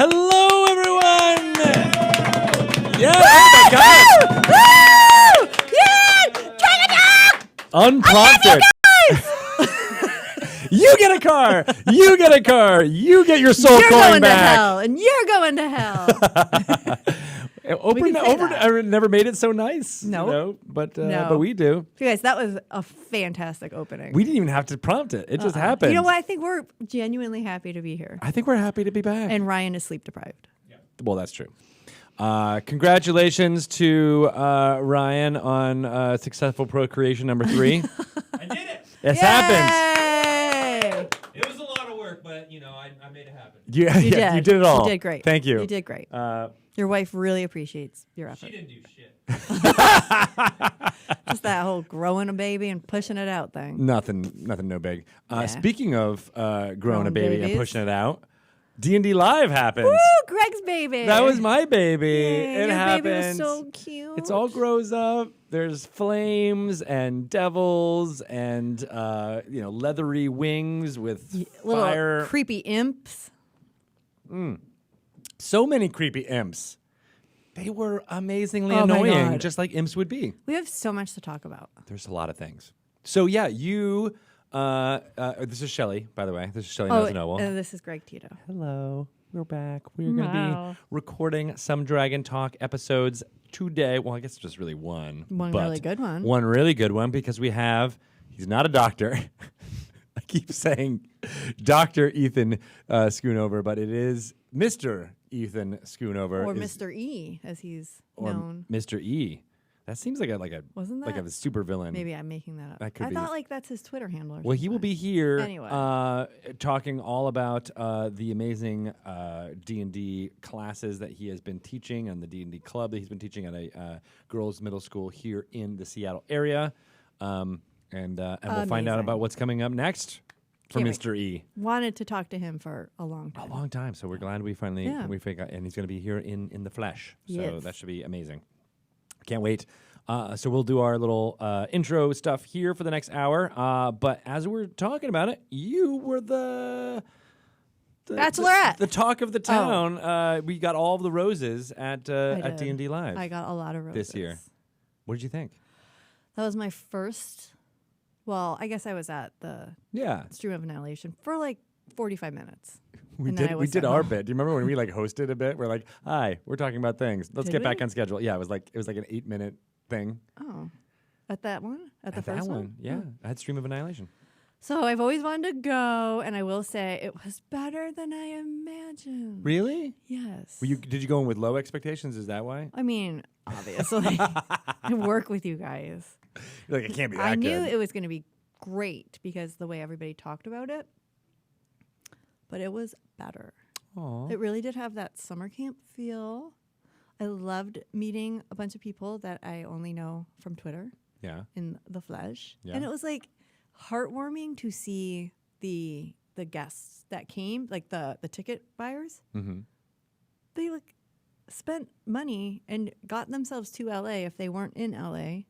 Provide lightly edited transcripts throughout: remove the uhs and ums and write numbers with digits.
Hello, everyone! Yeah, oh my God! Woo! Yeah! Canada! Unprompted. You get a car! You get a car! You get your soul You're coin going back! to hell, and you're going to hell. Oprah never made it so nice. Nope. You know? But No. we do. You guys, that was a fantastic opening. We didn't even have to prompt it. It just happened. You know what? I think we're genuinely happy to be here. I think we're happy to be back. And Ryan is sleep deprived. Well, that's true. Congratulations to Ryan on successful procreation number 3. I did it. It's happened. Yay! It was a lot of work, but, you know, I made it happen. You You did it all. You did great. Thank you. You did great. Your wife really appreciates your effort. She didn't do shit. Just that whole growing a baby and pushing it out thing. Nothing no big. Yeah. Speaking of growing Growing a baby and babies. pushing it out, D&D Live happened. Woo! Greg's baby. That was my baby. Yay, It your happened. baby was so cute. It's all grows up. There's flames and devils and leathery wings with little fire. creepy imps. So many creepy imps. They were amazingly Oh my annoying, God. just like imps would be. We have so much to talk about. There's a lot of things. So yeah, you. This is Shelly, by the way. This is Shelly Noble. This is Greg Tito. Hello, we're back. We're going to Wow. be recording some Dragon Talk episodes today. Well, I guess just really one. One but really good one. One really good one because he's not a doctor. I keep saying Dr. Ethan Schoonover, but it is Mr. Ethan Schoonover. Or Mr. E, as he's or known. Mr. E. That seems like a Wasn't like that? a super villain. Maybe I'm making that up. That could I be. thought like that's his Twitter handle. Or Well, he will something. be here Anyway. talking all about the amazing D&D classes that he has been teaching and the D&D club that he's been teaching at a girls' middle school here in the Seattle area. And we'll find out Amazing. about what's coming up next for Can't wait. Mr. E. Wanted to talk to him for a long A time. long time, so we're glad we finally we figured, and he's going to be here in the flesh. So Yes. that should be amazing. Can't wait. So we'll do our little intro stuff here for the next hour. But as we're talking about it, you were the Bachelorette. the talk of the town. We got all of the roses at did. D&D Live I got a lot of roses this year. What did you think? That was my first. Well, I guess I was at the Yeah, Stream of Annihilation for like 45 minutes. we And then I did. We was did at our home. bit. Do you remember when we like hosted a bit? We're like, "Hi, we're talking about things. Let's Did get back we? on schedule." Yeah, it was like an 8-minute thing. Oh, at that one? At the At first that one? yeah. I had Stream of Annihilation. So I've always wanted to go, and I will say it was better than I imagined. Really? Yes. Did you go in with low expectations? Is that why? I mean, obviously, I work with you guys. You're like, it can't be that I knew good. it was going to be great because the way everybody talked about it, but it was better. Aw. It really did have that summer camp feel. I loved meeting a bunch of people that I only know from Twitter Yeah. in the flesh. Yeah. And it was like heartwarming to see the guests that came, like the ticket buyers. Mm-hmm. They like spent money and got themselves to LA if they weren't in LA.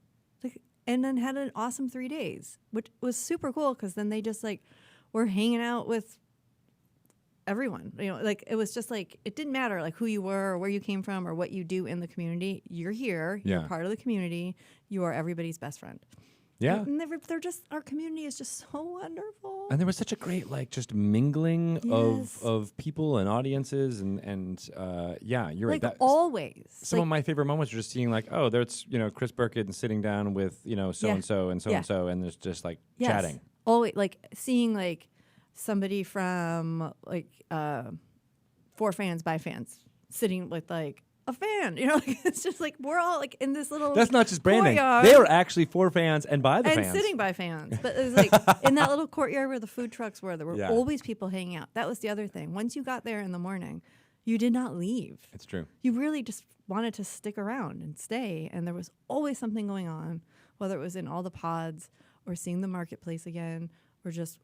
Like, and then had an awesome 3 days, which was super cool because then they just like were hanging out with everyone. You know, like it was just like it didn't matter like who you were or where you came from or what you do in the community. You're here. You're Yeah. part of the community. You are everybody's best friend. Yeah. And they're just our community is just so wonderful. And there was such a great like just mingling Yes. of people and audiences and yeah, you're right. Like always. Some Like, of my favorite moments are just seeing like, oh, there's Chris Burkett sitting down with so and so and so and so, and there's just like yes. chatting. Always like seeing like somebody from like For Fans by Fans sitting with like a fan, like it's just like we're all like in this little That's not just branding. courtyard They are actually for fans and by the and fans. sitting by fans. But it was like in that little courtyard where the food trucks were, there were Yeah. always people hanging out. That was the other thing. Once you got there in the morning, you did not leave. It's true. You really just wanted to stick around and stay, and there was always something going on, whether it was in all the pods or seeing the marketplace again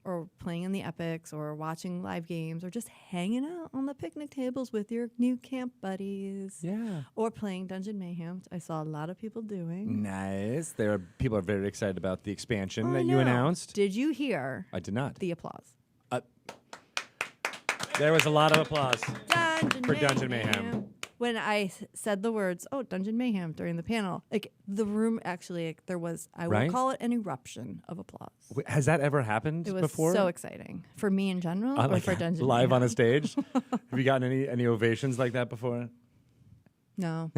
or playing in the epics or watching live games or just hanging out on the picnic tables with your new camp buddies. Yeah. Or playing Dungeon Mayhem. I saw a lot of people doing. Nice. People are very excited about the expansion I that you know. announced. Did you hear I did not. the applause? There was a lot of applause. Dungeon For Dungeon Mayhem. When I said the words, Dungeon Mayhem during the panel, like the room actually, there was, I Right? would call it an eruption of applause. Has that ever happened It was before? so exciting for me in general, or Like for Dungeon live on a Mayhem. stage? Have you gotten any ovations like that before? No.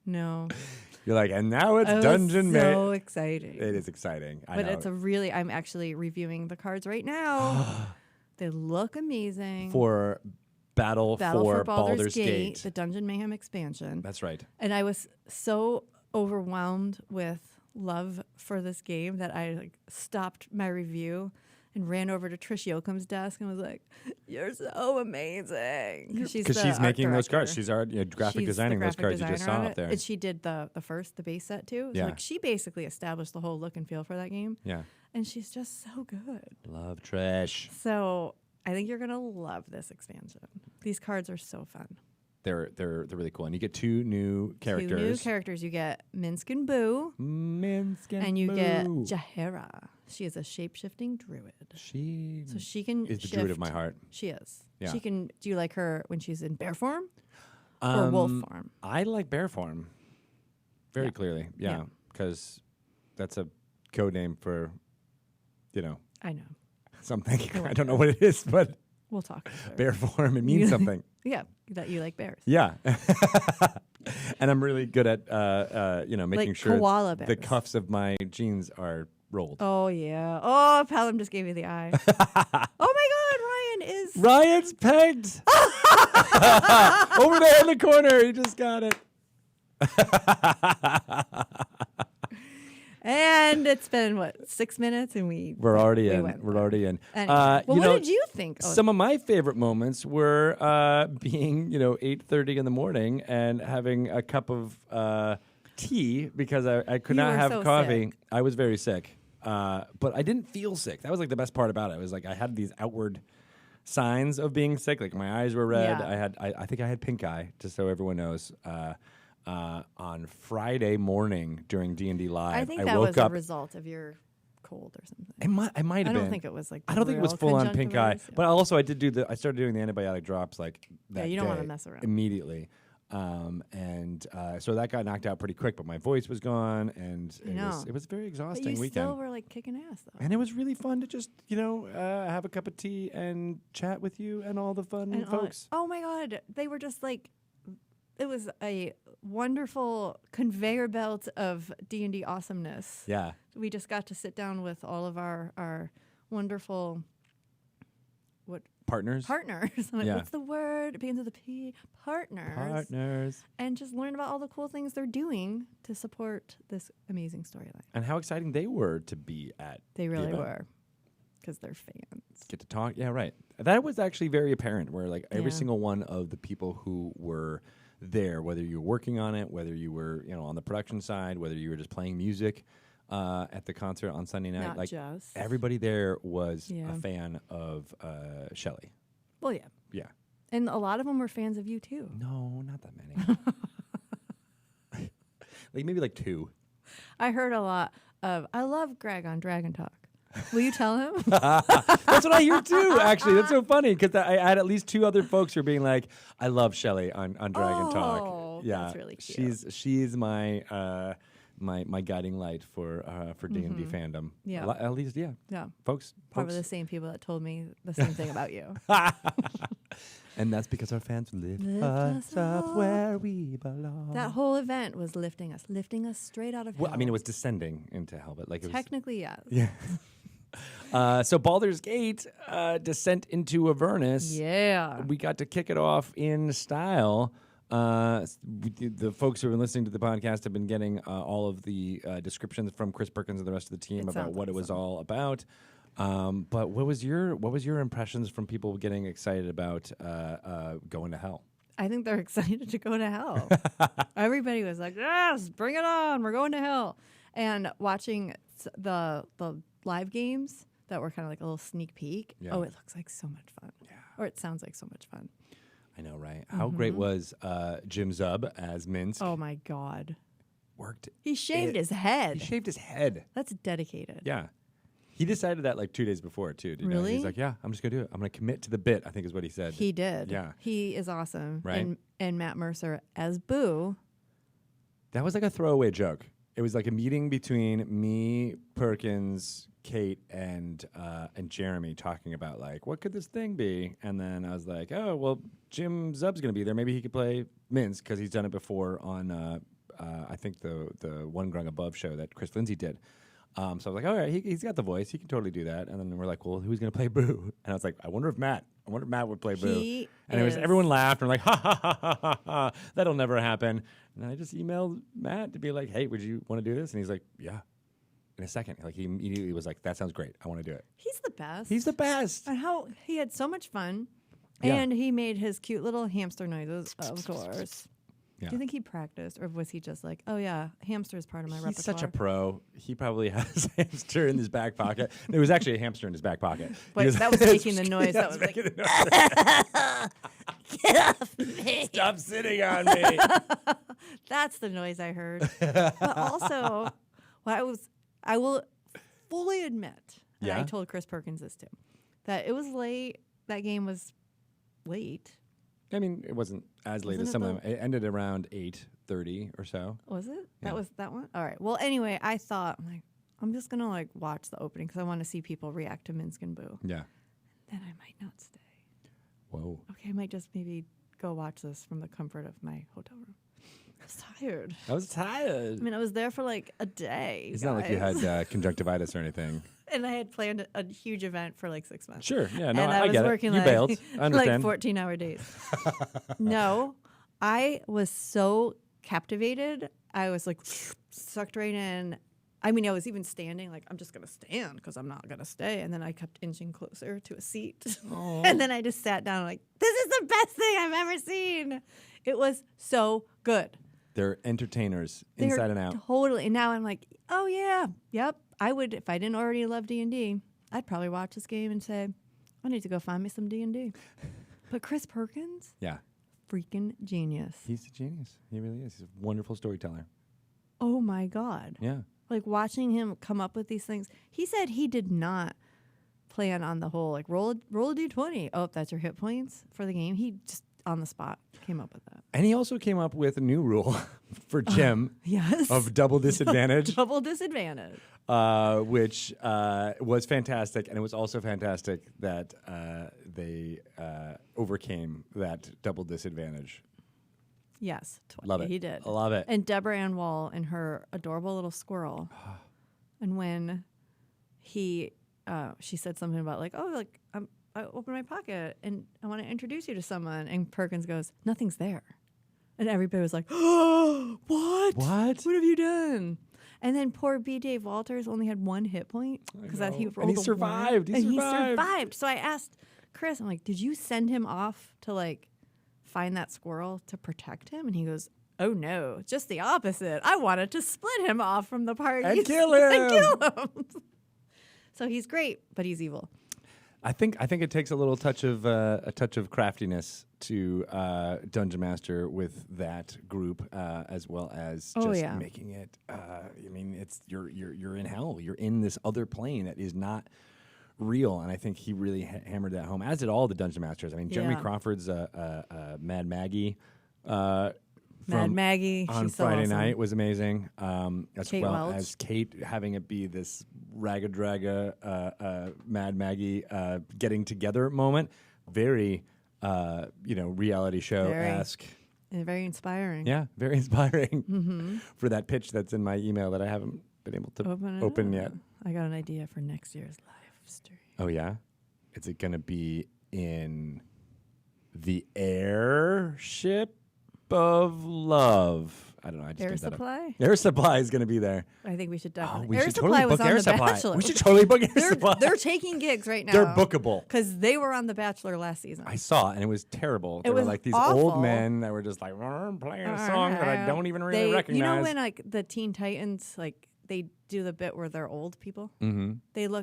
No. You're like, and now it's It was Dungeon Mayhem. so exciting. It is exciting. I But know. it's a really, I'm actually reviewing the cards right now. They look amazing. For Battle for Baldur's Gate. the Dungeon Mayhem expansion. That's right. And I was so overwhelmed with love for this game that I stopped my review and ran over to Trish Yoakum's desk and was like, "You're so amazing." Because She's making those cards. She's already graphic She's designing the those graphic cards you just designer saw on up it. there. And she did the base set too. So Yeah. she basically established the whole look and feel for that game. Yeah. And she's just so good. Love Trish. So I think you're gonna love this expansion. These cards are so fun. They're really cool. And you get 2 new characters. 2 new characters. You get Minsk and Boo. Minsk And you get Boo. Jahara. She is a shape-shifting druid. She So she can is the shift. druid of my heart. She is. Yeah. She can. Do you like her when she's in bear form or wolf form? I like bear form. Very Yeah. clearly. Yeah. Yeah. Because that's a code name for, I know. something. I don't know what it is, but We'll talk. Later. bear form, it means something. Yeah, that you like bears. Yeah. And I'm really good at, making Like sure koala the bears. cuffs of my jeans are rolled. Oh yeah. Oh, Pelham just gave me the eye. Oh my God, Ryan is. Ryan's pegged. Over there in the corner. He just got it. And it's been what 6 minutes, and We're already we in. went We're there. already in. Anyway. Well, what did you think? Oh, Some of my favorite moments were being, 8:30 in the morning and having a cup of tea because I could You not were have so coffee. sick. I was very sick, but I didn't feel sick. That was like the best part about it. It was like I had these outward signs of being sick. Like my eyes were red. Yeah. I think I had pink eye, just so everyone knows. On Friday morning during D&D Live, I think I that woke was up. a result of your cold or something. I might have I been. don't think it was like. I don't think it was real full on pink eye, conjunctivitis. but also I did I started doing the antibiotic drops like that. Yeah, you don't wanna day mess around. immediately, so that got knocked out pretty quick. But my voice was gone, and it was a very But exhausting you weekend. still were like kicking ass though. And it was really fun to just have a cup of tea and chat with you and all the fun And folks. oh my God, they were just like, it was a wonderful conveyor belt of D&D awesomeness. Yeah, We just got to sit down with all of our wonderful partners. partners. I'm like, Yeah. what's the word? It begins with a P. Partners. And just learn about all the cool things they're doing to support this amazing storyline. And how exciting they were to be at. They the really event. were, because they're fans. Get to talk. Yeah, right. That was actually very apparent where like every Yeah. single one of the people who were there, whether you were working on it, whether you were, on the production side, whether you were just playing music at the concert on Sunday night, Not like just. everybody there was Yeah. a fan of Shelley. Well, yeah. Yeah. And a lot of them were fans of you too. No, not that many. Like maybe like 2. I heard a lot of, I love Greg on Dragon Talk. Will you tell him? That's what I hear too, actually. That's so funny because I had at least 2 other folks who were being like, I love Shelley on Dragon Talk. Oh, Yeah. that's really cute. She's my my guiding light for D&D fandom. Yeah. At least, yeah. Yeah. Folks. Probably the same people that told me the same thing about you. And that's because our fans lift Lift us us up up. where we belong. That whole event was lifting us straight out of hell. Well, I mean, it was descending into hell, but like it was. Technically, yes. Yeah. So Baldur's Gate, Descent into Avernus. Yeah. We got to kick it off in style. The folks who have been listening to the podcast have been getting all of the descriptions from Chris Perkins and the rest of the team It about sounds what it was awesome. all about. But what was your impressions from people getting excited about going to hell? I think they're excited to go to hell. Everybody was like, yes, bring it on. We're going to hell. And watching the live games that were kind of like a little sneak peek. Yeah. Oh, it looks like so much fun. Yeah. Or it sounds like so much fun. I know, right? How great was Jim Zub as Minsk? Oh, my God. Worked. He shaved It- his head. He shaved his head. That's dedicated. Yeah. He decided that like 2 days before too. Really? He's like, yeah, I'm just gonna do it. I'm gonna commit to the bit. I think is what he said. He did. Yeah. He is awesome. Right. And Matt Mercer as Boo. That was like a throwaway joke. It was like a meeting between me, Perkins, Kate, and Jeremy talking about like what could this thing be, and then I was like, oh well, Jim Zub's gonna be there. Maybe he could play Mince because he's done it before on I think the One Grung Above show that Chris Lindsay did. So I was like, all right, he's got the voice. He can totally do that. And then we're like, well, who's going to play Boo? And I was like, I wonder if Matt would play Boo. And it was everyone laughed. And we're like, ha, ha, ha, ha, ha, ha. That'll never happen. And I just emailed Matt to be like, hey, would you want to do this? And he's like, yeah. In a second. Like he immediately was like, that sounds great. I want to do it. He's the best. He's the best. And how he had so much fun. Yeah. And he made his cute little hamster noises, of course. Yeah. Do you think he practiced, or was he just like, oh yeah, hamster is part of my repertoire? He's such a pro. He probably has a hamster in his back pocket. There was actually a hamster in his back pocket. But that was making the noise. That was like, get off me. Stop sitting on me. That's the noise I heard. But also, I will fully admit, and I Yeah? told Chris Perkins this too, that it was late. That game was late. I mean, it wasn't as late Wasn't as it some of them. It ended around 8:30 or so. Was it? Yeah. That was that one? All right. Well, anyway, I thought, I'm just going to like watch the opening because I want to see people react to Minsk and Boo. Yeah. Then I might not stay. Whoa. Okay, I might just maybe go watch this from the comfort of my hotel room. I was tired. I was tired. I mean, I was there for like a day. It's not like you guys. had conjunctivitis or anything. And I had planned a huge event for like 6 months. Sure. Yeah. No, and I was get working it. You like, bailed. I understand. like 14-hour days. No, I was so captivated. I was like sucked right in. I mean, I was even standing like, I'm just going to stand because I'm not going to stay. And then I kept inching closer to a seat. And then I just sat down like, this is the best thing I've ever seen. It was so good. They're entertainers They're inside and out. Totally. And now I'm like, oh, yeah. Yep. I would, if I didn't already love D&D, I'd probably watch this game and say, I need to go find me some D&D. But Chris Perkins, Yeah. freaking genius. He's a genius. He really is. He's a wonderful storyteller. Oh, my God. Yeah. Like watching him come up with these things. He said he did not plan on the whole, like, roll a D20. Oh, that's your hit points for the game. He just on the spot came up with that. And he also came up with a new rule for Jim Yes. of double disadvantage. Double disadvantage. Which was fantastic, and it was also fantastic that they overcame that double disadvantage. Yes. Love it. He did. I love it. And Deborah Ann Wall and her adorable little squirrel. And when she said something about like, oh, like I opened my pocket and I want to introduce you to someone. And Perkins goes, nothing's there. And everybody was like, oh, what? What? What have you done? And then poor B. Dave Walters only had 1 hit point because he rolled And he a one. survived. He and survived. he survived. So I asked Chris, I'm like, did you send him off to like find that squirrel to protect him? And he goes, oh no, just the opposite. I wanted to split him off from the party And kill him. and kill him. So he's great, but he's evil. I think it takes a little touch of craftiness to Dungeon Master with that group, as well as Oh, just yeah. making it. I mean, it's you're in hell. You're in this other plane that is not real, and I think he really hammered that home. As did all the Dungeon Masters. I mean, Jeremy Yeah. Crawford's Mad Maggie. Mad Maggie on she's so Friday awesome. night was amazing, as Kate well Welch. as Kate having it be this Raga Draga Mad Maggie getting together moment. Very, reality show esque. And very inspiring. Yeah, very inspiring for that pitch that's in my email that I haven't been able to open yet. I got an idea for next year's live stream. Oh yeah, is it gonna be in the airship of love? I don't know. I just Air made that up. Supply? Air Supply is gonna be there. I think we should Oh, definitely. we Air should Supply totally was book on Air The Supply. Bachelor. We should totally book Air Supply. They're taking gigs right now. They're bookable. Because they were on The Bachelor last season. I saw it, and it was terrible. There It were was like these awful. old men that were just like playing a song that I don't even really recognize. You know when like the Teen Titans like they do the bit where they're old people. Mm-hmm.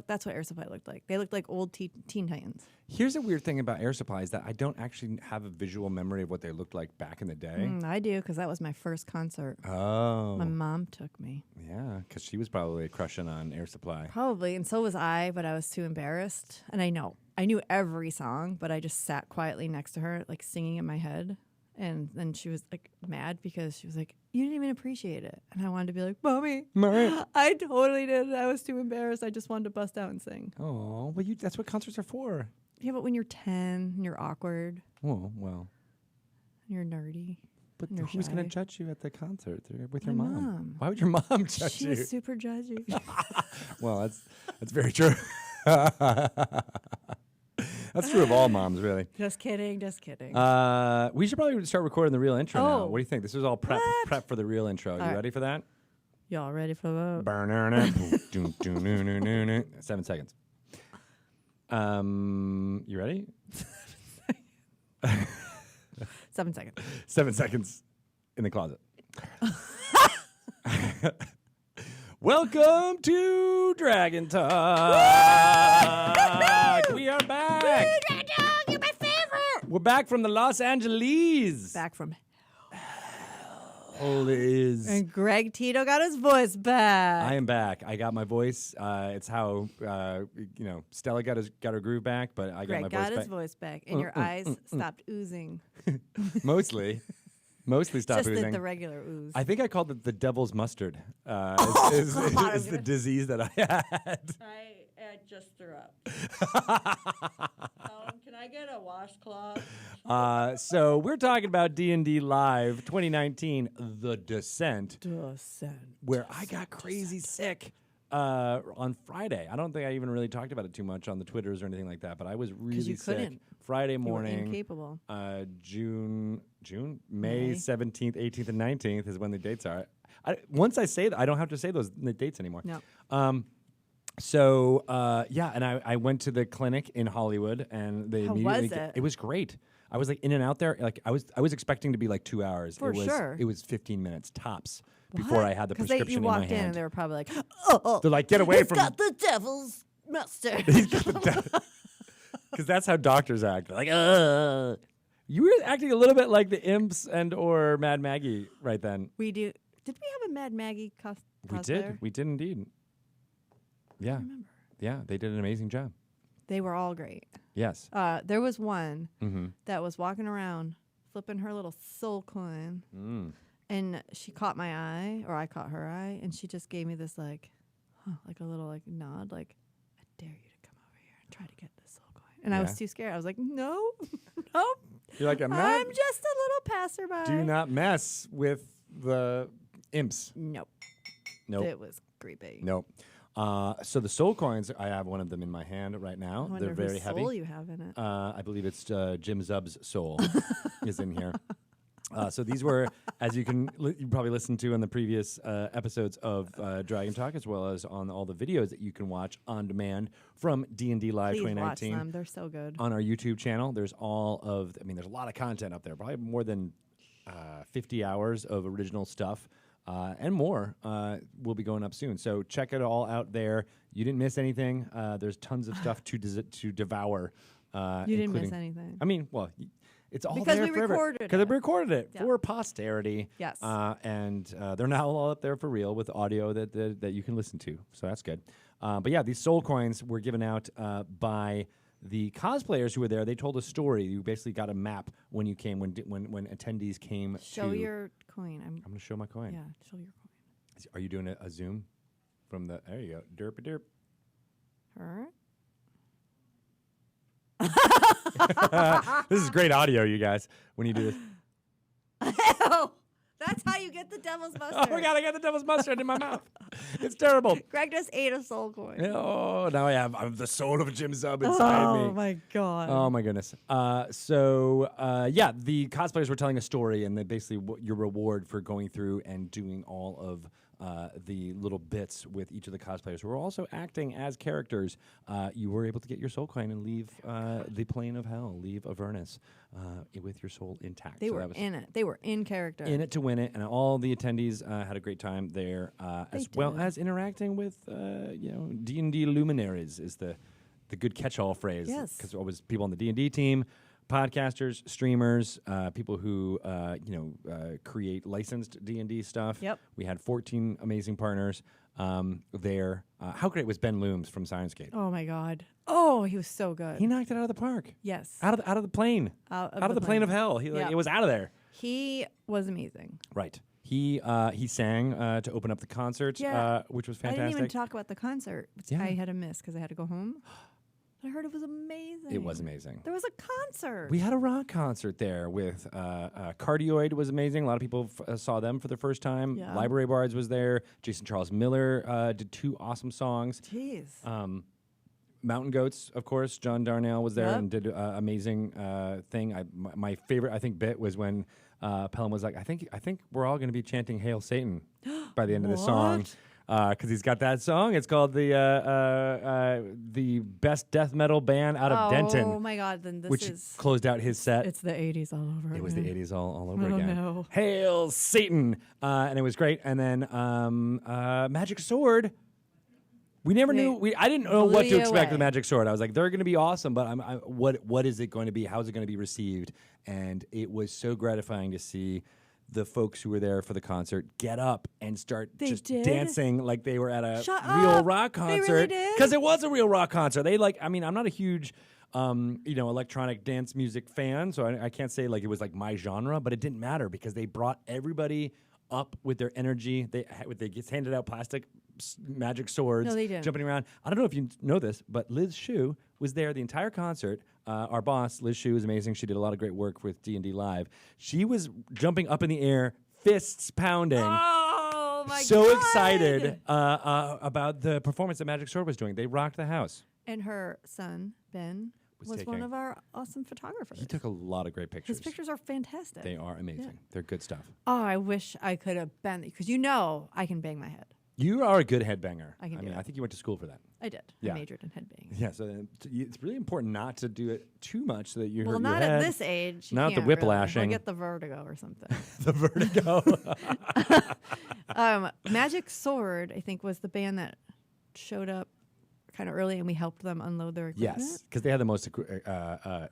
That's what Air Supply looked like. They looked like old Teen Titans. Here's a weird thing about Air Supply is that I don't actually have a visual memory of what they looked like back in the day. I do, because that was my first concert. Oh. My mom took me. Yeah, because she was probably crushing on Air Supply. Probably, and so was I, but I was too embarrassed. And I knew every song, but I just sat quietly next to her, like singing in my head. And then she was like mad because she was like, "You didn't even appreciate it." And I wanted to be like, "Mommy, I totally did. I was too embarrassed. I just wanted to bust out and sing." Oh, well, that's what concerts are for. Yeah, but when you're 10 and you're awkward, Oh, well. and you're nerdy. But and you're who's going to shy. judge you at the concert with your My mom? mom. Why would your mom judge She you? was super judgy. Well, that's very true. That's true of all moms, really. Just kidding. We should probably start recording the real intro now. Oh. What do you think? This is all prep for the real intro. You right. ready for that? Y'all ready for that? 7 seconds. You ready? 7 seconds. 7 seconds in the closet. Welcome to Dragon Talk. We are back. Dragon Talk, you're my favorite. We're back from the Los Angeles. Back from Liz. and Greg Tito got his voice back. I am back. I got my voice. It's how Stella got her groove back, but I Greg got my got voice his back. voice back, and your eyes stopped oozing. Mostly stopped Just oozing. the regular ooze. I think I called it the devil's mustard. Is the disease that I had. I just threw up. Can I get a washcloth? So we're talking about D&D Live 2019, The Descent, where I got crazy sick on Friday. I don't think I even really talked about it too much on the Twitters or anything like that, but I was really sick. Couldn't. Friday You were morning. incapable. May 17th, 18th, and 19th is when the dates are. Once I say that, I don't have to say those the dates anymore. No. And I went to the clinic in Hollywood, and they How immediately. was it? It was great. I was like in and out there. Like I was expecting to be like 2 hours. For sure. It was 15 minutes tops before I had the prescription you in my walked in hand. and they were probably like, "Oh, They're like, get away he's from. got the devil's mustard." Because that's how doctors act. They're like, ugh. You were acting a little bit like the Imps and or Mad Maggie right then. We do. Did we have a Mad Maggie cosplayer? We did indeed. Yeah. I remember. Yeah, they did an amazing job. They were all great. Yes. There was one Mm-hmm. that was walking around flipping her little soul coin, and she caught my eye, or I caught her eye, and she just gave me this like a little nod, like, "I dare you to come over here and try to get this soul coin." And I was too scared. I was like, "No, no." You're like, I'm just a little passerby. Do not mess with the Imps. Nope. Nope. It was creepy. Nope. So the soul coins, I have one of them in my hand right now. I wonder They're very whose heavy. soul you have in it. I believe it's Jim Zub's soul is in here. So these were, as you probably listened to in the previous episodes of Dragon Talk, as well as on all the videos that you can watch on demand from D&D Live Please 2019. watch them. They're so good. On our YouTube channel, there's there's a lot of content up there, probably more than 50 hours of original stuff. And more will be going up soon. So check it all out there. You didn't miss anything. There's tons of stuff to devour. You didn't miss anything. I mean, well, it's all Because there we forever. recorded Because it. we recorded it Yeah. for posterity. Yes. And they're now all up there for real with audio that you can listen to. So that's good. But yeah, these soul coins were given out by the cosplayers who were there. They told a story. You basically got a map when you came, when attendees came. Show your coin. I'm going to show my coin. Yeah, show your coin. Are you doing a zoom from the? There you go. Derp derp. Her? This is great audio, you guys. When you do this. Oh, that's how you get the devil's mustard. Oh my god! I got the devil's mustard in my mouth. It's terrible. Greg just ate a soul coin. Oh, now I have the soul of Jim Zub inside me. Oh my god. Oh my goodness. The cosplayers were telling a story, and that basically your reward for going through and doing all of the little bits with each of the cosplayers who were also acting as characters, you were able to get your soul coin and leave the plane of hell, leave Avernus with your soul intact. They So were that was in it. They were in character. in it to win it, and all the attendees had a great time there, as well did. as interacting with D&D luminaries is the good catch-all phrase. Yes. Because it was people on the D&D team, podcasters, streamers, people who create licensed D&D stuff. Yep. We had 14 amazing partners there. How great was Ben Looms from Sirenscape? Oh my God. Oh, he was so good. He knocked it out of the park. Yes. Out of the plane. Out of the plane of hell. It was out of there. He was amazing. Right. He sang to open up the concert, Yeah. which was I fantastic. didn't even talk about the concert, which Yeah. I had to miss because I had to go home. But I heard it was amazing. It was amazing. There was a concert. We had a rock concert there with Cardioid was amazing. A lot of people saw them for the first time. Yeah. Library Bards was there. Jason Charles Miller did 2 awesome songs. Jeez. Mountain Goats, of course. John Darnell was there Yep. and did an amazing thing. My favorite, I think, bit was when Pelham was like, I think we're all going to be chanting Hail Satan by the end of the song. What? Because he's got that song. It's called the best death metal band out of Denton. Oh my God! Then this Which is closed out his set. it's the '80s all over. It was the again. 80s all over Oh, again. no. Hail Satan! And it was great. And then Magic Sword. We never knew. I didn't know what blew to you expect away. with Magic Sword. I was like, they're going to be awesome, but what is it going to be? How's it going to be received? And it was so gratifying to see the folks who were there for the concert get up and start They just did? dancing like they were at a Shut real up. rock They really concert. did? Because it was a real rock concert. I'm not a huge electronic dance music fan, so I can't say like it was like my genre, but it didn't matter because they brought everybody up with their energy. They just handed out plastic magic swords, No, they didn't. jumping around. I don't know if you know this, but Liz Shue was there the entire concert. Our boss, Liz Shue, is amazing. She did a lot of great work with D&D Live. She was jumping up in the air, fists pounding. Oh my so God! excited about the performance that Magic Sword was doing. They rocked the house. And her son Ben was one taking- of our awesome photographers. He took a lot of great pictures. His pictures are fantastic. They are amazing. Yeah. They're good stuff. Oh, I wish I could have been because I can bang my head. You are a good headbanger. I can do it. I think you went to school for that. I did. Yeah. I majored in headbanging. Yeah, so then it's really important not to do it too much so that you Well, hurt your not head. at this age. You Not the can't really. whiplashing. I'll get the vertigo or something. The vertigo. Magic Sword, I think, was the band that showed up kind of early, and we helped them unload their equipment. Yes, because they had the most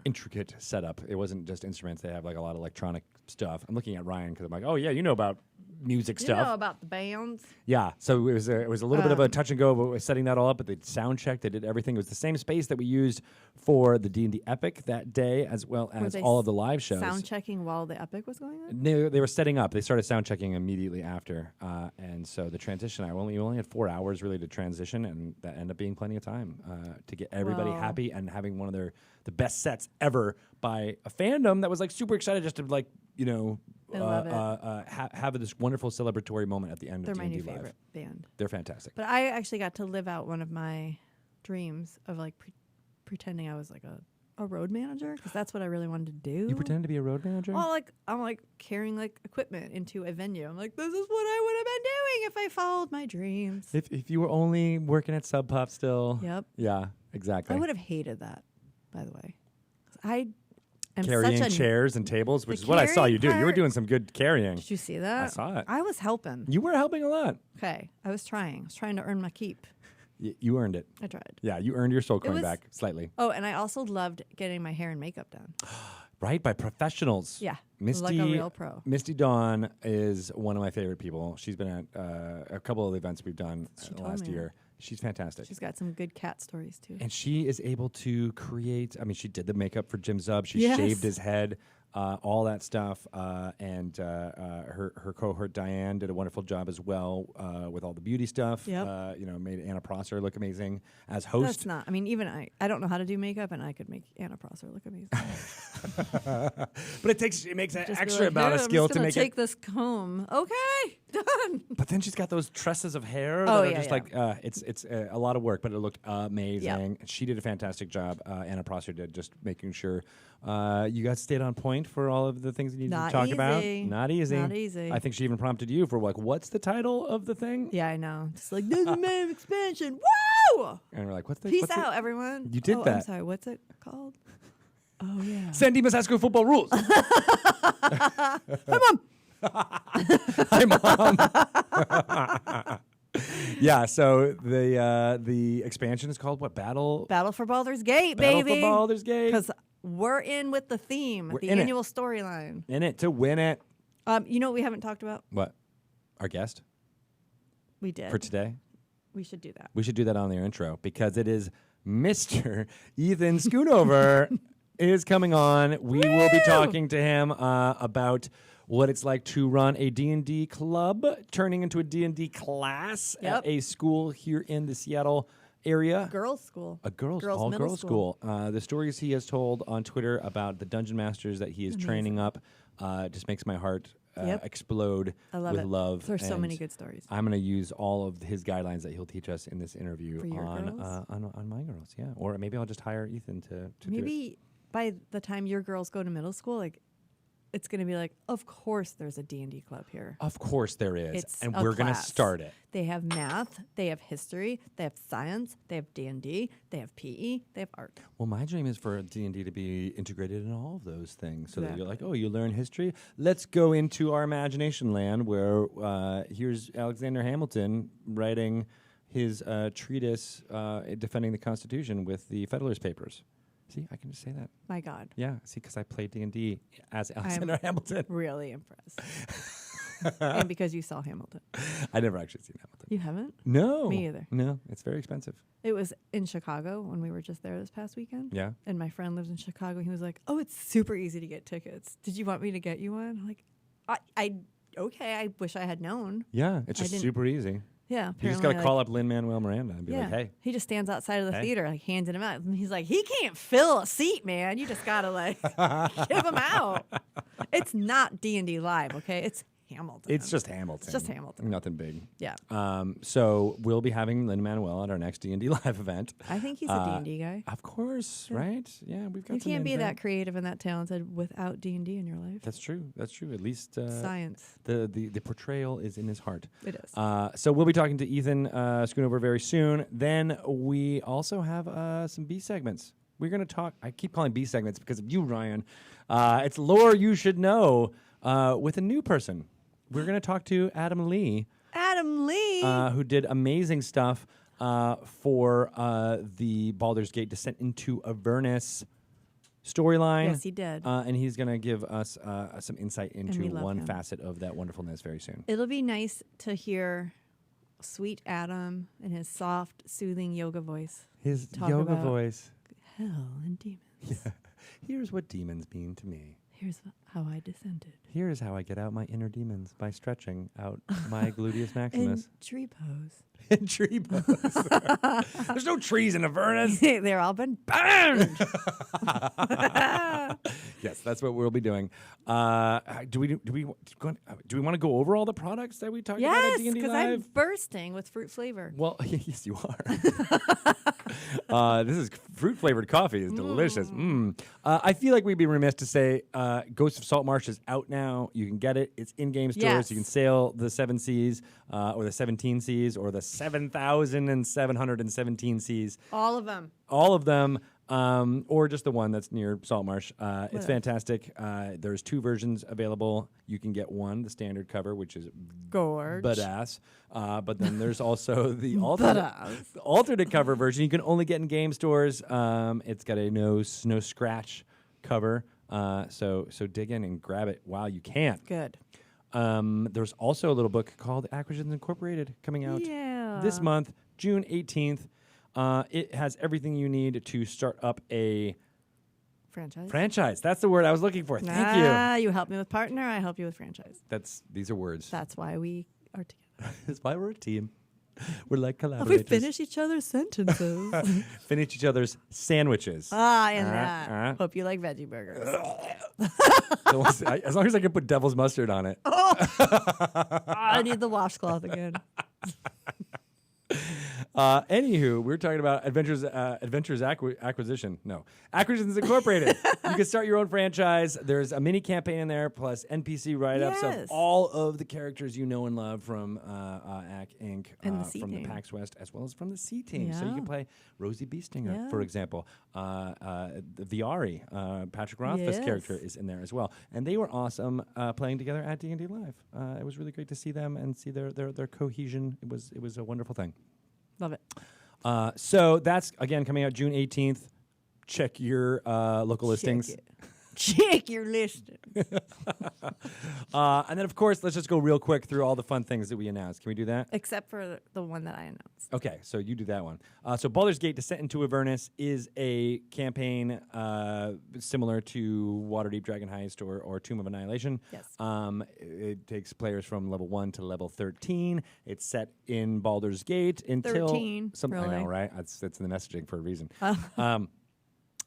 intricate setup. It wasn't just instruments. They have like a lot of electronic stuff. I'm looking at Ryan because I'm like, oh yeah, you know about music You stuff. know about the bands. Yeah, so it was a little bit of a touch and go, but we're setting that all up. But they sound checked. They did everything. It was the same space that we used for the D&D Epic that day, as well as they all of the live shows. Sound checking while the epic was going on. They were setting up. They started sound checking immediately after, and so the transition. You only had 4 hours really to transition, and that ended up being plenty of time to get everybody Wow. happy and having one of the best sets ever by a fandom that was like super excited just to like I love it. have this wonderful celebratory moment at the end They're of my D&D new Live. favorite band. They're fantastic. But I actually got to live out one of my dreams of like pretending I was like a road manager because that's what I really wanted to do. You pretend to be a road manager? Well, like I'm like carrying like equipment into a venue. I'm like, this is what I would have been doing if I followed my dreams. If you were only working at Sub Pop still. Yep. Yeah, exactly. I would have hated that, by the way. 'Cause I am carrying such a chairs and tables, which the is what I saw you do. carrying You were part- doing some good carrying. Did you see that? I saw it. I was helping. You were helping a lot. Okay, I was trying. I was trying to earn my keep. You earned it. I tried. Yeah, you earned your soul coin was- back slightly. Oh, and I also loved getting my hair and makeup done. Right, by professionals. Yeah, Misty, like a real pro. Misty Dawn is one of my favorite people. She's been at a couple of events we've done She told last me. year. She's fantastic. She's got some good cat stories too. And she is able to create. I mean, she did the makeup for Jim Zub. She Yes. shaved his head, all that stuff. And her cohort Diane did a wonderful job as well with all the beauty stuff. Yep. Made Anna Prosser look amazing as host. That's not. I mean, even I don't know how to do makeup, and I could make Anna Prosser look amazing. But it makes an Just be extra like, amount of "Hey, skill I'm to just gonna make take it. this comb. Okay. Done. But then she's got those tresses of hair Oh, that are yeah, just yeah. like it's a lot of work, but it looked amazing. She did a fantastic job. Anna Prosser did, just making sure you guys stayed on point for all of the things you needed Not to talk about. easy. Not easy. Not easy. I think she even prompted you for like, what's the title of the thing? Yeah, I know. Just like, there's a man expansion. Woo! And we're like, what's the Peace what's out, it? everyone. You did I'm that. sorry. What's it called? Oh, yeah. San Dimas High School football rules. Hi, Mom. Hi, Mom. Yeah, so the expansion is called what? Battle Battle for Baldur's Gate, Battle baby. for Baldur's Gate. Because we're in with the theme, We're the in it. annual storyline. In it to win it. You know what we haven't talked about? What? Our guest We did. for today? We should do that. We should do that on their intro because it is Mr. Ethan Schoonover is coming on. We will be talking to him about what it's like to run a D&D club, turning into a D&D class at a school here in the Seattle area. Girls' school. A girls' Girls' all middle girls school. The stories he has told on Twitter about the dungeon masters that he is training up just makes my heart explode I love with it. love. There's so and many good stories. I'm going to use all of his guidelines that he'll teach us in this interview For your girls? on my girls. Yeah, or maybe I'll just hire Ethan to do it. Maybe by the time your girls go to middle school, like, it's going to be like, of course there's a D&D club here. Of course there is, It's and a we're going to class. start it. They have math, they have history, they have science, they have D&D, they have PE, they have art. Well, my dream is for D&D to be integrated in all of those things, so that you're like, Exactly. oh, you learn history. Let's go into our imagination land, where here's Alexander Hamilton writing his treatise defending the Constitution with the Federalist Papers. See, I can just say that. My God. Yeah, see, because I played D&D as Alexander Hamilton. Really impressed. And because you saw Hamilton. I never actually seen Hamilton. You haven't? No. Me either. No, it's very expensive. It was in Chicago when we were just there this past weekend. Yeah. And my friend lives in Chicago. He was like, oh, it's super easy to get tickets. Did you want me to get you one? I'm like, okay, I wish I had known. Yeah, it's I just didn't- super easy. Yeah. You just got to call up Lin-Manuel Miranda and be Yeah. like, hey. He just stands outside of the Hey. theater, like handing him out. And he's like, he can't fill a seat, man. You just got to like give him out. It's not D&D live, okay? It's Hamilton. It's just Hamilton. It's just Hamilton. Nothing big. Yeah. So we'll be having Lin-Manuel at our next D&D live event. I think he's a D&D guy. Of course, right? Yeah, we've got You some can't be invent- that creative and that talented without D&D in your life. That's true. That's true. At least Science. the portrayal is in his heart. It is. So we'll be talking to Ethan Schoonover very soon. Then we also have some B segments. We're going to talk. I keep calling B segments because of you, Ryan. It's lore you should know with a new person. We're going to talk to Adam Lee, Adam Lee. who did amazing stuff for the Baldur's Gate Descent into Avernus storyline. Yes, he did. And he's going to give us some insight into we love one him. facet of that wonderfulness very soon. It'll be nice to hear sweet Adam and his soft, soothing yoga voice. His Talk yoga about voice. Hell and demons. Here's what demons mean to me. Here's how I descended. Here is how I get out my inner demons by stretching out my gluteus maximus. In tree pose. In tree pose. There's no trees in Avernus. They're all been burned. Yes, that's what we'll be doing. Do we want to go over all the products that we talked about at Yes, D&D because Live? I'm bursting with fruit flavor. Well, yes, you are. This is fruit-flavored coffee. It's delicious. I feel like we'd be remiss to say Ghost of Saltmarsh is out now. You can get it. It's in game stores. Yes. You can sail the 7 seas or the 17 seas or the 7,717 seas. All of them. All of them. Or just the one that's near Saltmarsh. It's Whatever. fantastic. There's 2 versions available. You can get one, the standard cover, which is Gorge. badass. But then there's also the Badass. alternate cover version. You can only get in game stores. It's got a no scratch cover. So dig in and grab it while you can. Good. There's also a little book called Acquisitions Incorporated coming out this month, June 18th. It has everything you need to start up a franchise. That's the word I was looking for. Thank you. You help me with partner, I help you with franchise. These are words. That's why we are together. That's why we're a team. We're like We collaborators. finish each other's sentences. Finish each other's sandwiches. and that. Hope you like veggie burgers. As long as I can put devil's mustard on it. I need the washcloth again. Anywho, we're talking about Adventures Acquisition. No, Acquisitions Incorporated. You can start your own franchise. There's a mini campaign in there, plus NPC write-ups Yes. of all of the characters you know and love from AC Inc. And the C from team. the PAX West, as well as from the C team. So you Yeah. can play Rosie Beestinger, Yeah. for example. Viari, Patrick Rothfuss Yes. character is in there as well, and they were awesome playing together at D&D Live. It was really great to see them and see their cohesion. It was a wonderful thing. Love it. So that's, again, coming out June 18th. Check your local listings. Check your listings. And then, of course, let's just go real quick through all the fun things that we announced. Can we do that? Except for the one that I announced. Okay, so you do that one. So Baldur's Gate Descent into Avernus is a campaign similar to Waterdeep Dragon Heist or Tomb of Annihilation. Yes. It takes players from level 1 to level 13. It's set in Baldur's Gate until... 13, I really. know, right? It's in the messaging for a reason.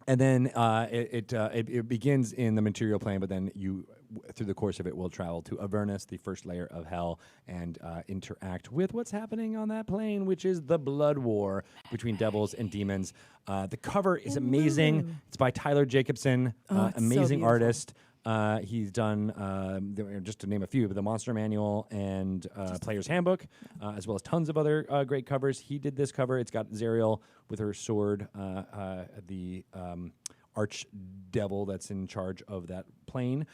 And then it begins in the material plane, but then you, through the course of it, will travel to Avernus, the first layer of hell, and interact with what's happening on that plane, which is the blood war between devils and demons. The cover is amazing. It's by Tyler Jacobson, it's so amazing beautiful. artist. He's done, just to name a few, but the Monster Manual and Player's Handbook, as well as tons of other great covers. He did this cover. It's got Zariel with her sword, the arch devil that's in charge of that plane.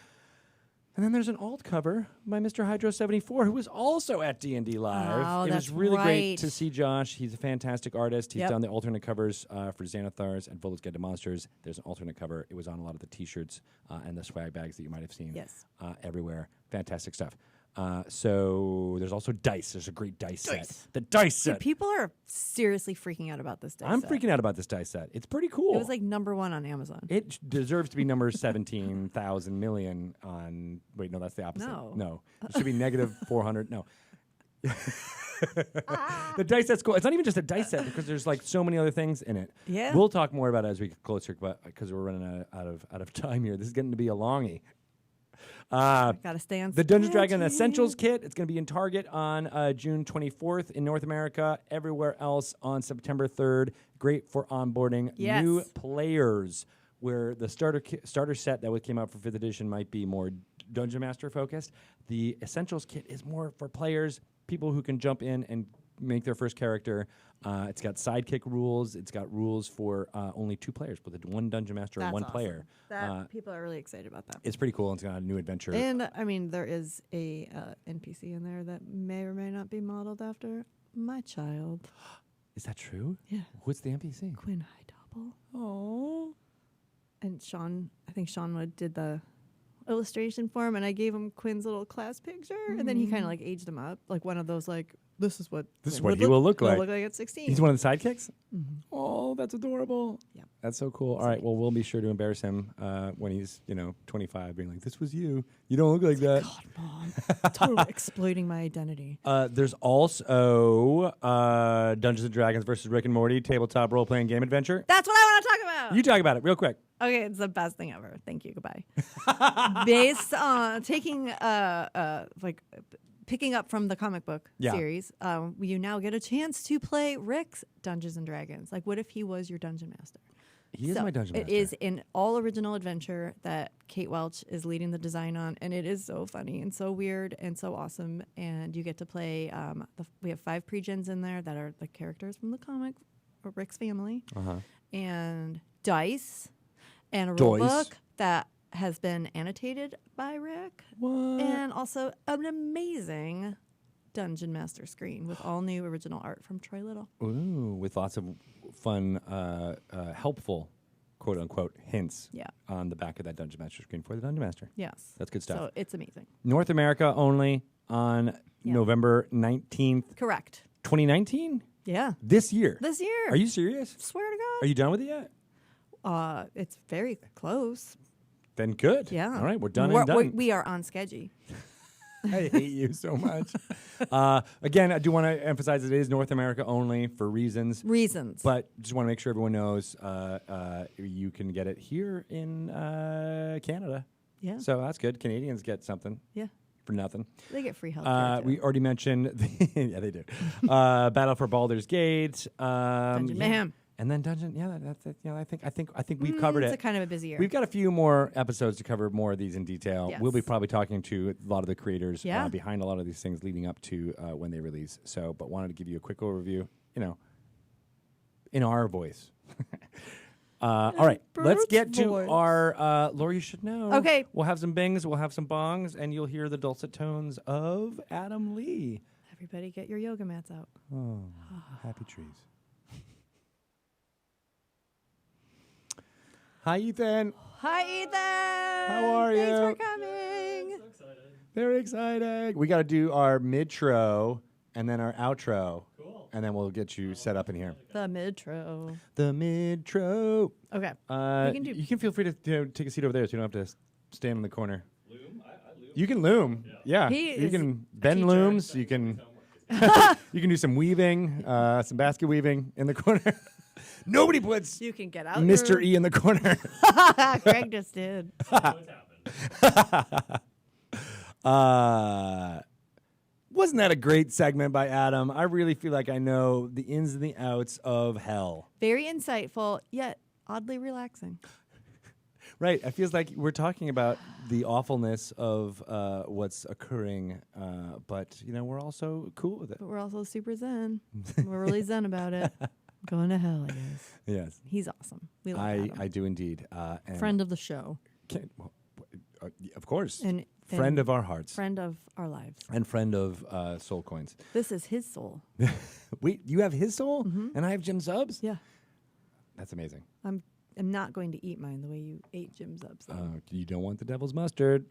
And then there's an alt cover by Mr. Hydro74, who was also at D&D Live. Oh, it was that's really great right. to see Josh. He's a fantastic artist. He's Yep. done the alternate covers for Xanathars and Volo's Guide to Monsters. There's an alternate cover. It was on a lot of the T-shirts and the swag bags that you might have seen Yes. everywhere. Fantastic stuff. So there's also dice. There's a great dice set. The dice set. Dude, people are seriously freaking out about this dice I'm set. freaking out about this dice set. It's pretty cool. It was like #1 on Amazon. It deserves to be number 17,000 million on... Wait, no, that's the opposite. No. It should be negative 400. No. The dice set's cool. It's not even just a dice set because there's like so many other things in it. Yeah. We'll talk more about it as we get closer, but because we're running out of time here. This is getting to be a longie. Gotta stay on The Dungeons & Dragons schedule. Essentials Kit, it's going to be in Target on June 24th in North America, everywhere else on September 3rd. Great for onboarding Yes. new players, where the starter set that came out for 5th edition might be more Dungeon Master focused. The Essentials Kit is more for players, people who can jump in and make their first character. It's got sidekick rules. It's got rules for only 2 players, with one Dungeon Master and That's one awesome. player. That people are really excited about that. It's pretty cool. It's got a new adventure. And I mean, there is a NPC in there that may or may not be modeled after my child, Is that true? Yeah. What's the NPC? Quinn Hightopple. Oh. And Sean, I think Sean Wood did the illustration for him, and I gave him Quinn's little class picture, and then he kind of like aged him up, like one of those like this is what Quinn he will look will like. look like at 16. He's one of the sidekicks? Oh, that's adorable. Yeah. That's so cool. All right, well, we'll be sure to embarrass him when he's, 25, being like, this was you. You don't look like that. God, Mom, totally exploiting my identity. There's also Dungeons & Dragons versus Rick and Morty tabletop role-playing game adventure. That's what I want to talk about. You talk about it real quick. Okay, it's the best thing ever. Thank you. Goodbye. Based on taking picking up from the comic book series, you now get a chance to play Rick's Dungeons and Dragons. Like, what if he was your dungeon master? He is my dungeon master. It is an all original adventure that Kate Welch is leading the design on, and it is so funny and so weird and so awesome. And you get to play. We have 5 pre-gens in there that are the characters from the comic, or Rick's family, and dice, and a rule book that has been annotated by Rick. What? And also an amazing Dungeon Master screen with all new original art from Troy Little. Ooh, with lots of fun, helpful, quote-unquote, hints on the back of that Dungeon Master screen for the Dungeon Master. Yes. That's good stuff. So it's amazing. North America only on November 19th. Correct. 2019? Yeah. This year? This year. Are you serious? Swear to God. Are you done with it yet? It's very close. Then good. Yeah. All right, we're done and done. We are on schedule. I hate you so much. Again, I do want to emphasize it is North America only for reasons. But just want to make sure everyone knows you can get it here in Canada. Yeah. So that's good. Canadians get something. Yeah. For nothing. They get free healthcare. We already mentioned, yeah, they do. Battle for Baldur's Gate, Dungeon Mayhem. and then Dungeon. Yeah, that's it. Yeah, I think we've covered It's it. a kind of a busy year. We've got a few more episodes to cover more of these in detail. Yes. We'll be probably talking to a lot of the creators Yeah. behind a lot of these things leading up to when they release. So, but wanted to give you a quick overview, in our voice. All right, let's get to voice. our Laura, you should know. Okay. We'll have some bings, we'll have some bongs, and you'll hear the dulcet tones of Adam Lee. Everybody get your yoga mats out. Oh, happy trees. Hi, Ethan. Hi, Ethan. How are you? Thanks for coming. Very exciting. We got to do our mid-tro and then our outro. Cool. And then we'll get you set up in here. The mid-tro. The mid-tro. Okay. You can feel free to take a seat over there so you don't have to stand in the corner. Loom? I loom. You can loom. Yeah. He You is can a bend teacher. looms. You can you can do some weaving, some basket weaving in the corner. Nobody puts You can get out. Mr. E in the corner. Greg just did. What's happened? Wasn't that a great segment by Adam? I really feel like I know the ins and the outs of hell. Very insightful, yet oddly relaxing. Right. It feels like we're talking about the awfulness of what's occurring, but we're also cool with it. But we're also super zen. We're really zen about it. Going to hell, I guess. Yes, He's awesome. We love Adam. I do indeed. And Friend of the show. of course, And friend of our hearts, friend of our lives. and friend of Soul Coins. This is his soul. Wait, you have his soul, and I have Jim Subs. Yeah. That's amazing. I'm not going to eat mine the way you ate Jim's up. So. You don't want the devil's mustard.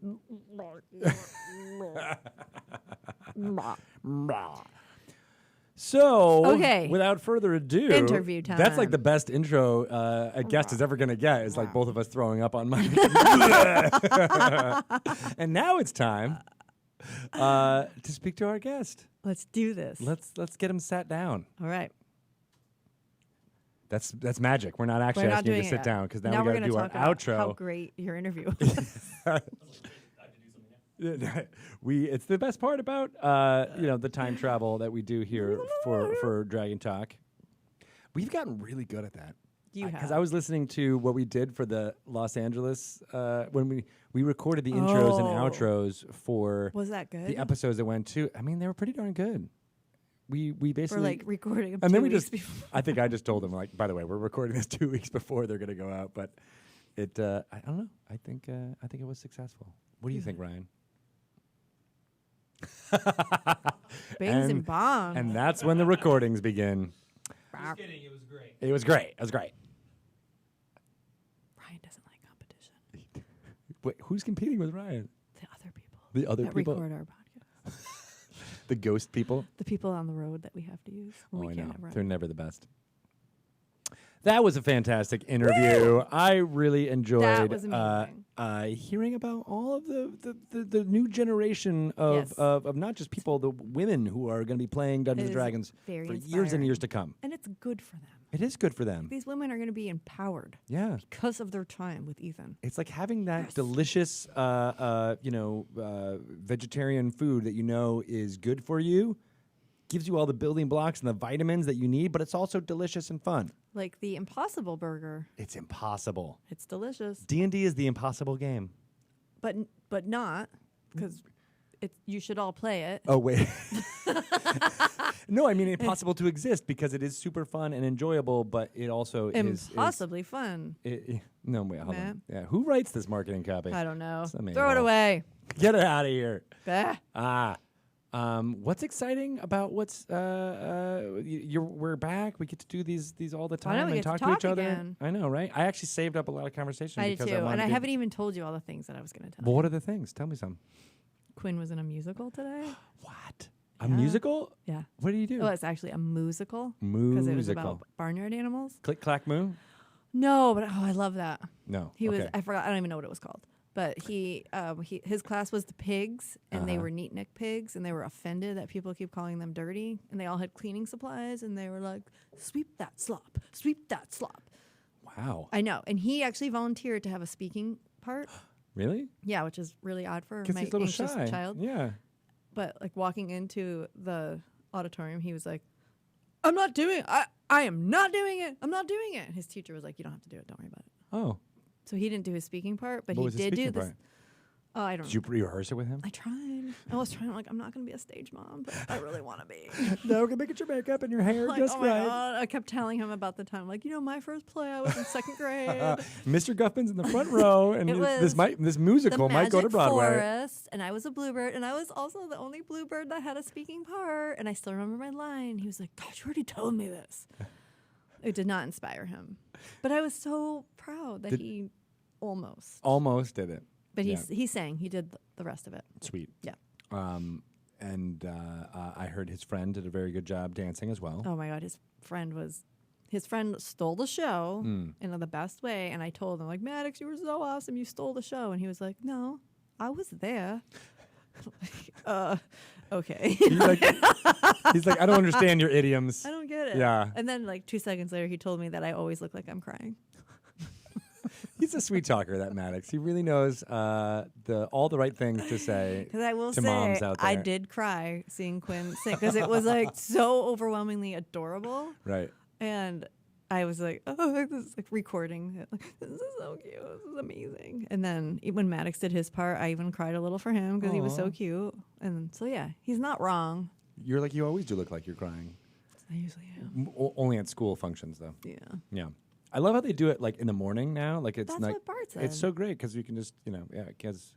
So, Okay. without further ado, Interview That's like time. the best intro a guest is ever going to get. Is like both of us throwing up on mic. And now it's time to speak to our guest. Let's do this. Let's get him sat down. All right. That's magic. We're not actually We're not asking you doing to it sit yet. down because now, Now we we're got to going do to our talk about how outro. great your interview I was. have to do something now. It's the best part about the time travel that we do here for Dragon Talk. We've gotten really good at that. You have. Because I was listening to what we did for the Los Angeles when we recorded the intros and Oh. outros for Was that good? the episodes that went to. I mean, they were pretty darn good. We basically We're like recording them and 2 then we weeks just before. I think I just told them like, by the way, we're recording this 2 weeks before they're going to go out, but it I don't know. I think it was successful. What do you think, Ryan? Bangs and bongs. And that's when the recordings begin. Just kidding. It was great. It was great. It was great. Ryan doesn't like competition. Wait, who's competing with Ryan? The other people. The other that people? record our podcast. The ghost people? The people on the road that we have to use. When we I can't know. have Ryan. They're never the best. That was a fantastic interview. I really enjoyed That was amazing. hearing about all of the new generation Yes. of not just people, the women who are going to be playing Dungeons It and is Dragons very for years and inspiring. years to come. And it's good for them. It is good for them. These women are going to be empowered Yeah. because of their time with Ethan. It's like having that delicious, vegetarian food that is good for you, gives you all the building blocks and the vitamins that you need, but it's also delicious and fun. Like the Impossible Burger. It's impossible. It's delicious, D&D is the impossible game. but not because you should all play it. Oh, wait. No, I mean impossible to exist because it is super fun and enjoyable, but it also is Impossibly fun. no, wait, hold Nah. on. Yeah, who writes this marketing copy? I don't know. It's amazing. Throw it away. Get it out of here. Bah. What's exciting about we're back. We get to do these all the time I know, we and get to talk to each talk other. again. I know, right? I actually saved up a lot of conversation I did because too. wanted And I to- haven't even told you all the things that I was going to tell Well, you. what are the things? Tell me some. Quinn was in a musical today. What? A Yeah. musical? Yeah. What do you do? Oh, it's actually a musical. Because it was Musical. about barnyard animals. Click, clack, moo? No, but I love that. No. He was, okay. I forgot, I don't even know what it was called. But his class was the pigs, and they Uh-huh. were neat-neck pigs, and they were offended that people keep calling them dirty, and they all had cleaning supplies, and they were like, "Sweep that slop, sweep that slop." Wow. I know, and he actually volunteered to have a speaking part. Really? Yeah, which is really odd for Because my he's a little anxious shy. child. Yeah. But like walking into the auditorium, he was like, "I'm not doing. I am not doing it. I'm not doing it." And his teacher was like, "You don't have to do it. Don't worry about it." Oh. So he didn't do his speaking part, but What he was his did do speaking this. part? Oh, I don't. Did you rehearse it with him? I tried. I was trying. Like, I'm not going to be a stage mom, but I really want to be. No, we can make it your makeup and your hair Like, oh my God. I kept telling him about the time. Like, my first play, I was in second grade. Mr. Guffman's in the front row, and It this was this musical the might go to Magic Broadway. Forest, and I was a bluebird, and I was also the only bluebird that had a speaking part. And I still remember my line. He was like, "Gosh, you already told me this." It did not inspire him, but I was so proud that he almost did it. But Yeah. he sang. He did the rest of it. Sweet. Yeah. And I heard his friend did a very good job dancing as well. Oh my God, his friend stole the show in the best way. And I told him, like, "Maddox, you were so awesome. You stole the show." And he was like, "No, I was there." Okay. He's like, "I don't understand your idioms." I don't get it. Yeah. And then like 2 seconds later, he told me that I always look like I'm crying. He's a sweet talker, that Maddox. He really knows all the right things to say Because I will to say, moms out there. I did cry seeing Quinn sing because it was like so overwhelmingly adorable. Right. And I was like, "Oh, this is like recording it. Like, this is so cute. This is amazing." And then when Maddox did his part, I even cried a little for him because he was so Aw. cute. And so, yeah, he's not wrong. You're like, you always do look like you're crying. I usually am. Only at school functions, though. Yeah. Yeah. I love how they do it like in the morning now. Like it's That's like what Bart said. it's so great because you can just because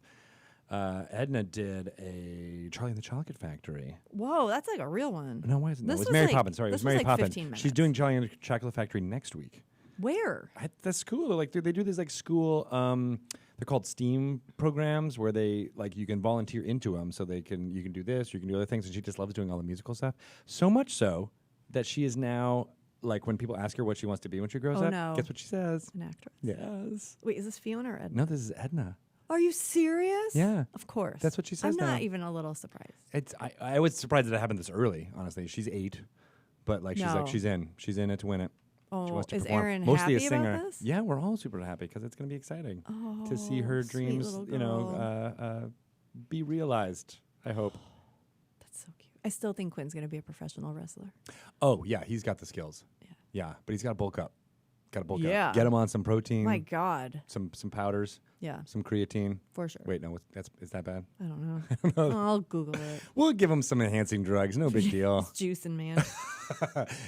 Edna did a Charlie and the Chocolate Factory. Whoa, that's like a real one. No, why isn't it? This It was was Mary like- Poppins. Sorry, it this was was Mary like Poppins. 15 She's minutes. doing Charlie and the Chocolate Factory next week Where? at the school. Like they do these like school. They're called STEAM programs where they like you can volunteer into them, so you can do this, you can do other things, and she just loves doing all the musical stuff. So much so that she is now. Like when people ask her what she wants to be when she grows Oh, up, no. guess what she says? An actress. Yes. Wait, is this Fiona or Edna? No, this is Edna. Are you serious? Yeah. Of course. That's what she says I'm now. not even a little surprised. I was surprised that it happened this early. Honestly, she's 8, but like No. she's in it to win it. She Oh, wants to is perform. Erin Mostly happy a singer. about this? Yeah, we're all super happy because it's going to be exciting to see her sweet dreams, little be realized. I hope. That's so cute. I still think Quinn's going to be a professional wrestler. Oh yeah, he's got the skills. Yeah. Yeah, but he's got to bulk up. Got to bulk Yeah. up. Get him on some protein. My God. Some powders. Yeah, Some creatine. for sure. Wait, no, is that bad? I don't know. I'll Google it. We'll give him some enhancing drugs. No big deal. It's juicing, man.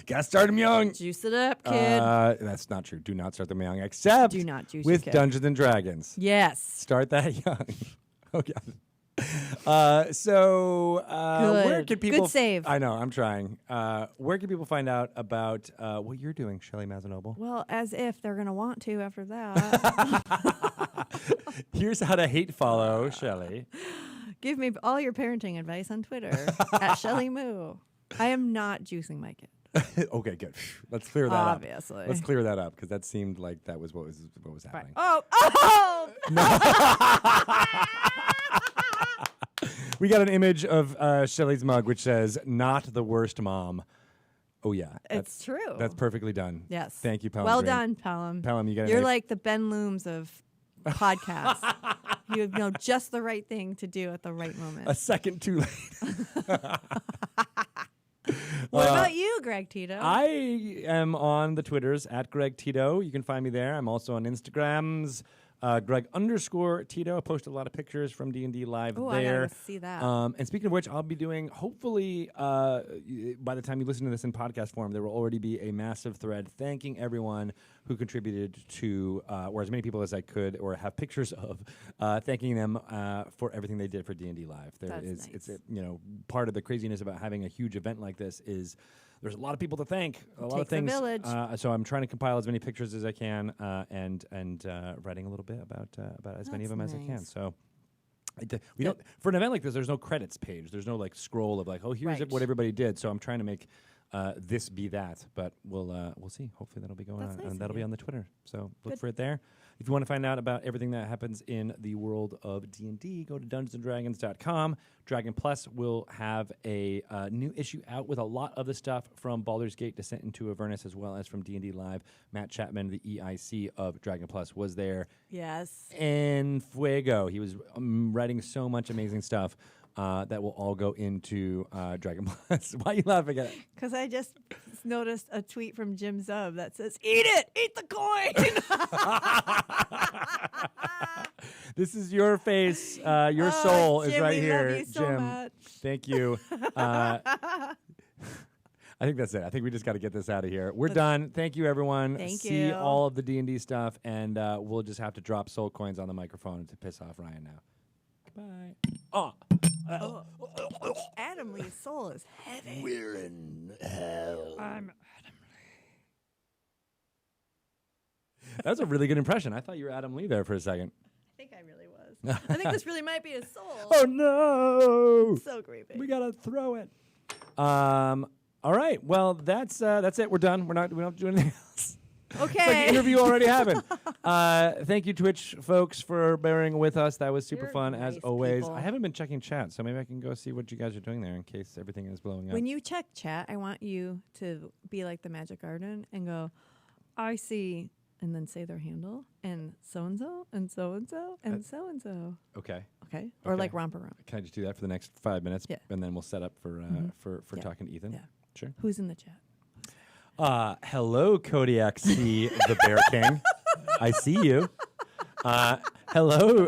Gotta start him young. Juice it up, kid. That's not true. Do not start them young, except Do not juice with your kid. Dungeons and Dragons. Yes. Start that young. Oh God. Where Good. can people? Good save. I know. I'm trying. Where can people find out about what you're doing, Shelley Mazanoble? Well, as if they're going to want to after that. Here's how to hate follow Shelley. Give me all your parenting advice on Twitter at Shelly Moo. I am not juicing my kid. Okay, good. Let's clear that Obviously. up. Let's clear that up because that seemed like that was what was Right. happening. Oh! We got an image of Shelley's mug which says "Not the worst mom." Oh yeah, It's true. That's perfectly done. Yes. Thank you, Pelham. Well Green. done, Pelham. Pelham, you got You're like the Ben Looms of podcasts. You know just the right thing to do at the right moment. a second too late. What about you, Greg Tito? I am on the Twitters at Greg Tito. You can find me there. I'm also on Instagrams. Greg_Tito. I posted a lot of pictures from D&D Live Oh, I there. gotta see that. And speaking of which, I'll be doing, hopefully, by the time you listen to this in podcast form, there will already be a massive thread thanking everyone who contributed to, or as many people as I could, or have pictures of, thanking them for everything they did for D&D Live. That's It's nice. part of the craziness about having a huge event like this is there's a lot of people to thank, a lot of Takes a things. village. So I'm trying to compile as many pictures as I can, and writing a little bit about as many of them That's as I can. nice. So we don't for an event like this. There's no credits page. There's no like scroll of like, oh, here's Right. what everybody did. So I'm trying to make this be that. But we'll see. Hopefully that'll be going That's on, nice and of that'll be you. on the Twitter. So look Good. for it there. If you want to find out about everything that happens in the world of D&D, go to DungeonsandDragons.com. Dragon Plus will have a new issue out with a lot of the stuff from Baldur's Gate Descent into Avernus, as well as from D&D Live. Matt Chapman, the EIC of Dragon Plus, was there Yes. en fuego. He was writing so much amazing stuff that will all go into Dragon Plus. Why are you laughing at it? Because I just noticed a tweet from Jim Zub that says, "Eat it! Eat the coin!" This is your face. Your soul is Jim, right we here, love you so Jim. much. Thank you. I think that's it. I think we just got to get this out of here. We're done. Thank you, everyone. Thank See you. all of the D&D stuff, and we'll just have to drop soul coins on the microphone to piss off Ryan now. Goodbye. Oh. Adam Lee's soul is heavy. We're in hell. I'm That was a really good impression. I thought you were Adam Lee there for a second. I think I really was. I think this really might be his soul. Oh, no. So creepy. We got to throw it. All right. Well, that's it. We're done. We don't have to do anything else. Okay. It's like the interview already happened. Thank you, Twitch folks, for bearing with us. That was super You're fun, as nice always. people. I haven't been checking chat, so maybe I can go see what you guys are doing there in case everything is blowing up. When you check chat, I want you to be like the Magic Garden and go, "I see," and then say their handle, and so-and-so, and so-and-so, and so-and-so. Okay. Okay? Or Okay. like romper romp. Can I just do that for the next 5 minutes? Yeah. And then we'll set up for Yeah. talking to Ethan? Yeah. Sure. Who's in the chat? Hello, Kodiak C, the Bear King. I see you. Hello,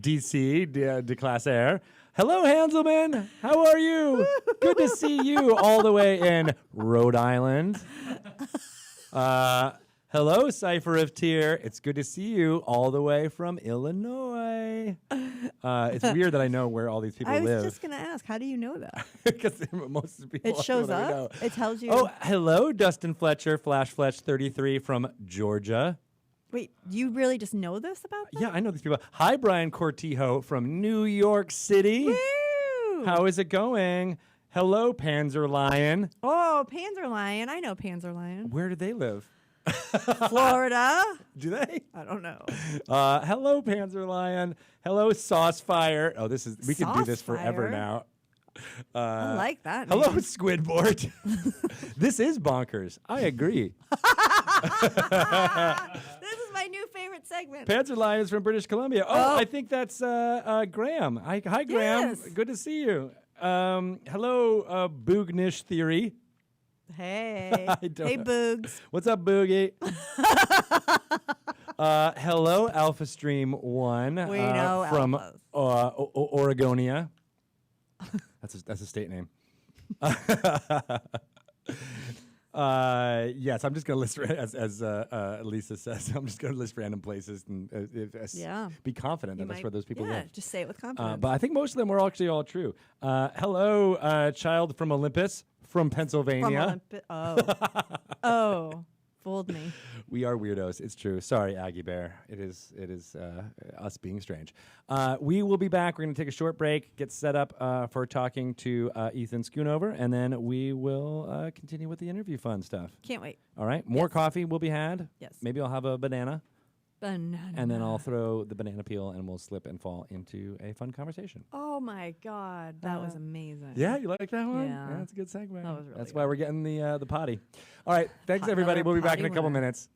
DC, de Class Air. Hello, Hanselman. How are you? Good to see you all the way in Rhode Island. Hello, Cypher of Tier. It's good to see you all the way from Illinois. It's weird that I know where all these people I was live. just going to ask, how do you know that? Because most of the people It shows that we know. up? It tells you. Oh, hello, Dustin Fletcher, Flash Fletch 33 from Georgia. Wait, you really just know this about them? Yeah, I know these people. Hi, Brian Cortijo from New York City. Woo! How is it going? Hello, Panzer Lion. Oh, Panzer Lion. I know Panzer Lion. Where do they live? Florida? Do they? I don't know. Hello, Panzer Lion. Hello, Sauce Fire. Oh, we could do this Sauce forever Fire? now. I like that. Hello, name. Squidboard. This is bonkers. I agree. This is my new favorite segment. Panzer Lions from British Columbia. Oh, I think that's Graham. Hi, Graham. Yes. Good to see you. Hello, Boognish Theory. Hey. I don't Hey, know. Boogs. What's up, Boogie? Hello, Alpha Stream 1. We know from alphas. Oregonia. That's a state name. Yes, I'm just going to list, as Lisa says, I'm just going to list random places and Yeah. be confident You that that's might- where those people yeah, live. just say it with confidence. But I think most of them were actually all true. Hello, child from Olympus from Pennsylvania. Oh, fooled me. We are weirdos. It's true. Sorry, Aggie Bear. It is us being strange. We will be back. We're going to take a short break, get set up for talking to Ethan Schoonover, and then we will continue with the interview fun stuff. Can't wait. All right. More Yes. coffee will be had. Yes. Maybe I'll have a banana, Banana. and then I'll throw the banana peel, and we'll slip and fall into a fun conversation. Oh my God, that was amazing. Yeah, you like that one? Yeah. That's a good segue. That was really That's good. why we're getting the potty. All right. Thanks, Pot- everybody. another We'll be back in a potty couple winner. minutes.